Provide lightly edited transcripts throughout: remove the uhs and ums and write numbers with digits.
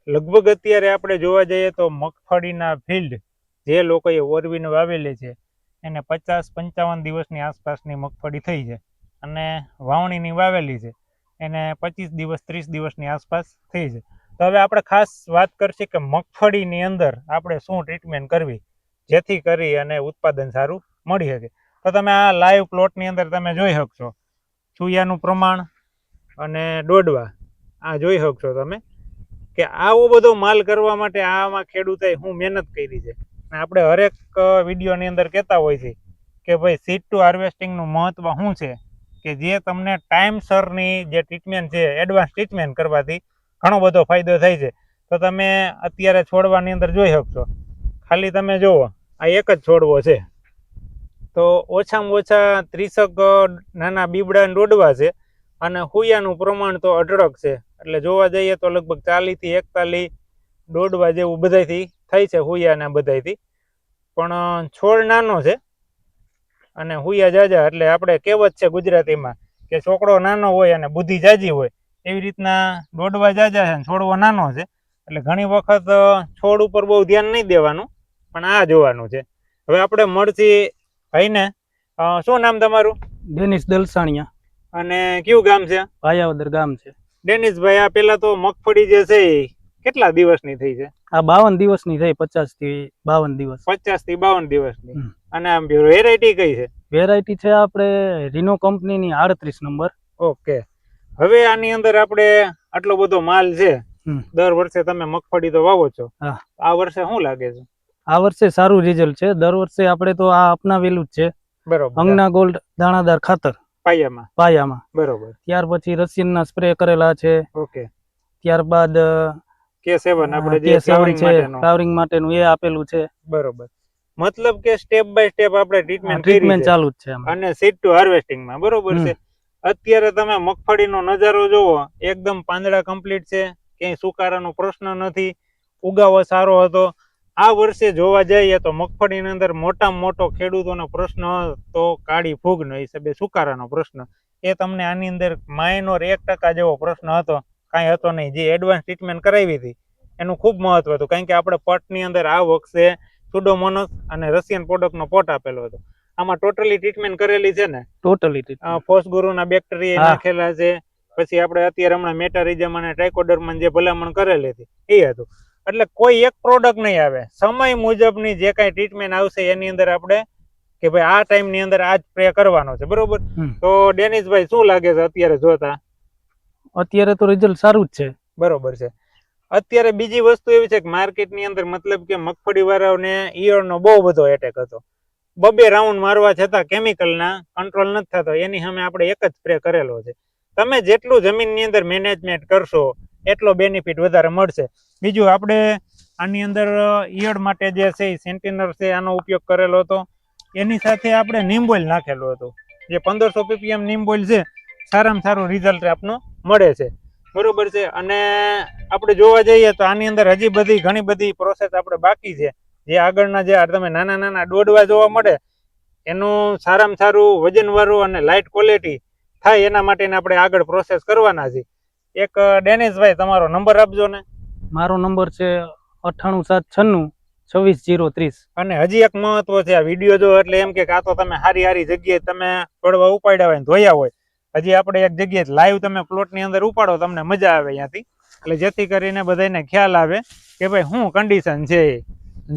લગભગ અત્યારે આપણે જોવા જઈએ તો મગફળીના ફિલ્ડ જે લોકોએ ઓરવીને વાવેલી છે એને 50-55 દિવસની આસપાસની મગફળી થઈ છે અને વાવણીની વાવેલી છે એને 25 દિવસ 30 દિવસની આસપાસ થઈ છે. તો હવે આપણે ખાસ વાત કરશે કે મગફળીની અંદર આપણે શું ટ્રીટમેન્ટ કરવી જેથી કરી અને ઉત્પાદન સારું મળી શકે. તો તમે આ લાઈવ પ્લોટની અંદર તમે જોઈ શકશો ચૂયાનું પ્રમાણ અને ડોડવા આ જોઈ શકશો તમે કે આવો બધો માલ કરવા માટે આમાં ખેડૂતે હું મહેનત કરી છે. આપણે હરેક વિડીયોની અંદર કહેતા હોય છે કે ભાઈ સીડ ટુ હાર્વેસ્ટિંગનું મહત્વ શું છે કે જે તમને ટાઈમસરની જે ટ્રીટમેન્ટ છે એડવાન્સ ટ્રીટમેન્ટ કરવાથી ઘણો બધો ફાયદો થાય છે. તો તમે અત્યારે છોડવાની અંદર જોઈ શકશો ખાલી તમે જુઓ આ એક જ છોડવો છે તો ઓછામાં ઓછા 30 નાના બીબડા દોડવા છે અને હુયાનું પ્રમાણ તો અઢળક છે. એટલે જોવા જઈએ તો લગભગ 40 થી 41 દોડવા જેવું બધાયથી થાય છે હુયાના બધાયથી. પણ છોડ નાનો છે અને હુયા જાજા. એટલે આપણે કહેવત છે ગુજરાતીમાં કે છોકરો નાનો હોય અને બુદ્ધિ જાજી હોય એવી રીતના દોડવા જાજા છે અને છોડવો નાનો છે. એટલે ઘણી વખત છોડ ઉપર બહુ ધ્યાન નહીં દેવાનું પણ આ જોવાનું છે. હવે આપણે મળતી ભાઈને શું નામ તમારું? ડેનિસ દલસાણિયા. અને કયું ગામ છે? ભાયાવદર ગામ છે. ડેનિસભાઈ, આ પેલા તો મગફળી જે છે કેટલા દિવસની થઈ છે? આ 52 દિવસની થઈ. 50 થી 52 દિવસ. 50 થી 52 દિવસની. અને આમ વેરાયટી કઈ છે? વેરાયટી છે આપણે રીનો કંપનીની 38 નંબર. ઓકે. હવે આની અંદર આપણે આટલો બધો માલ છે, દર વર્ષે તમે મગફળી તો વાવો છો, આ વર્ષે શું લાગે છે? આ વર્ષે સારું રિઝલ્ટ છે. દર વર્ષે આપણે તો આ અપનાવેલું જ છે. બરોબર. અંગના ગોલ્ડ દાણાદાર ખાતર પાયામાં. બરોબર. ત્યાર પછી રસિયનના સ્પ્રે કરેલા છે. ઓકે. ત્યારબાદ K7 આપણે જે ફ્લાવરિંગ માટેનું એ આપેલું છે. બરોબર. મતલબ કે સ્ટેપ બાય સ્ટેપ આપણે ટ્રીટમેન્ટ ચાલુ જ છે અને સીડ ટુ હાર્વેસ્ટિંગ માં. બરોબર છે. અત્યારે તમે મગફળીનો નજારો જોવો, એકદમ પાંદડા કમ્પ્લીટ છે, ક્યાંય સુકારાનો પ્રશ્ન નથી, ઉગાવો સારો હતો. આ વર્ષે જોવા જઈએ તો મગફળીની અંદર મોટામાં મોટો ખેડૂતોનો પ્રશ્ન તો કાળી ફૂગનો હિસાબે સુકારાનો પ્રશ્ન. એ તમને આની અંદર માઇનોર 1% જેવો પ્રશ્ન હતો, કાંઈ હતો નહીં. જે એડવાન્સ ટ્રીટમેન્ટ કરાવી હતી એનું ખૂબ મહત્વ હતું, કારણ કે આપણે પટની અંદર આ વખતે સુડોમોનસ અને રશિયન પ્રોડક્ટનો પોટ આપેલો હતો. આમાં ટોટલી ટ્રીટમેન્ટ કરેલી છે ને? ટોટલી. ફોસ્ગુરુના બેક્ટેરિયા નાખેલા છે. પછી આપણે અત્યારે હમણાં મેટારિઝમ અને ટ્રાઇકોડર્મા જે ભલામણ કરેલી હતી એ હતું. એટલે કોઈ એક પ્રોડક્ટ નહીં આવે, સમય મુજબની જે કાંઈ ટ્રીટમેન્ટ આવશે એની અંદર આપણે કે ભાઈ આ ટાઈમની અંદર આ જ સ્પ્રે કરવાનો છે. બરોબર. તો ડેનિસભાઈ શું લાગે છે અત્યારે જોતા? અત્યારે તો રિઝલ્ટ સારું જ છે. બરોબર છે. અત્યારે બીજી વસ્તુ એવી છે કે માર્કેટની અંદર મતલબ કે મગફળી વાળાઓને ઈયળનો બહુ બધો એટેક હતો. 2 રાઉન્ડ મારવા છતાં કેમિકલના કંટ્રોલ નથી થતો. એની સામે આપણે એક જ સ્પ્રે કરેલો છે. તમે જેટલું જમીનની અંદર મેનેજમેન્ટ કરશો એટલો બેનિફિટ વધારે મળશે. બીજું આપણે આની અંદર ઈયળ માટે જે છે સેન્ટિનર છે આનો ઉપયોગ કરેલો હતો. એની સાથે આપણે નીમબોઇલ નાખેલું હતું. જે 1500 ppm નીમબોઇલ છે, સારામાં સારું રિઝલ્ટ આપનું મળે છે. બરોબર છે. અને આપણે જોવા જઈએ તો આની અંદર હજી બધી ઘણી બધી પ્રોસેસ આપણે બાકી છે. જે આગળના જે તમે નાના નાના દોડવા જોવા મળે એનું સારામાં સારું વજનવાળું અને લાઇટ ક્વોલિટી થાય એના માટેને આપણે આગળ પ્રોસેસ કરવાના છે. એક ડેનિસભાઈ તમારો નંબર આપજો ને. મારો નંબર છે 98796 26030. અને હજી એક મહત્વ છે, આ વિડીયો જો એટલે એમ કે આ તો તમે હારી જગ્યાએ તમે પડવા ઉપાડ્યા હોય ધોયા હોય, હજી આપણે એક જગ્યાએ લાઈવ તમે પ્લોટની અંદર ઉપાડો, તમને મજા આવે ત્યાંથી. એટલે જેથી કરીને બધાને ખ્યાલ આવે કે ભાઈ શું કન્ડિશન છે એ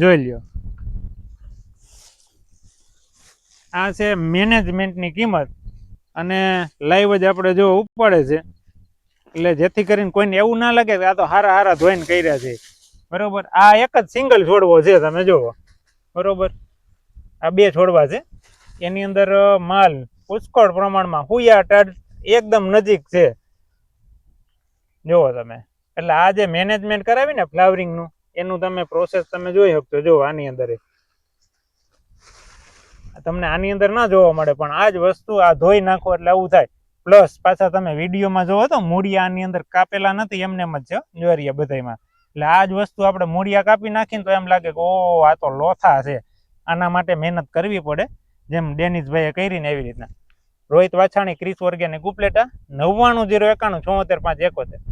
જોઈ લ્યો. આ છે મેનેજમેન્ટની કિંમત અને લાઈવ જ આપણે જો ઉપાડે છે, એટલે જેથી કરીને કોઈને એવું ના લાગે કે આ તો હારા ધોઈને કર્યા છે. બરોબર. આ એક જ સિંગલ છોડવો છે, તમે જુઓ. બરોબર. આ 2 છોડવા છે, એની અંદર માલ પુષ્કળ પ્રમાણમાં હુયા ટાડ એકદમ નજીક છે, જુઓ તમે. એટલે આ જે મેનેજમેન્ટ કરાવી ને ફ્લાવરિંગનું એનું તમે પ્રોસેસ તમે જોઈ શકશો. જો આની અંદર તમને આની અંદર ના જોવા મળે પણ આ જ વસ્તુ આ ધોઈ નાખો એટલે આવું થાય. પ્લસ પાછા તમે વિડીયોમાં જોવો તો મૂળિયા આની અંદર કાપેલા નથી, એમને એમ જ છે જ્વારિયા બધામાં. એટલે આ જ વસ્તુ આપણે મૂળિયા કાપી નાખીને તો એમ લાગે કે ઓ આ તો લોથા છે. આના માટે મહેનત કરવી પડે, જેમ ડેનિસભાઈએ કરીને એવી રીતના. Rohit Vachhani, Kris organic Upleta, 99 091 74 5 71.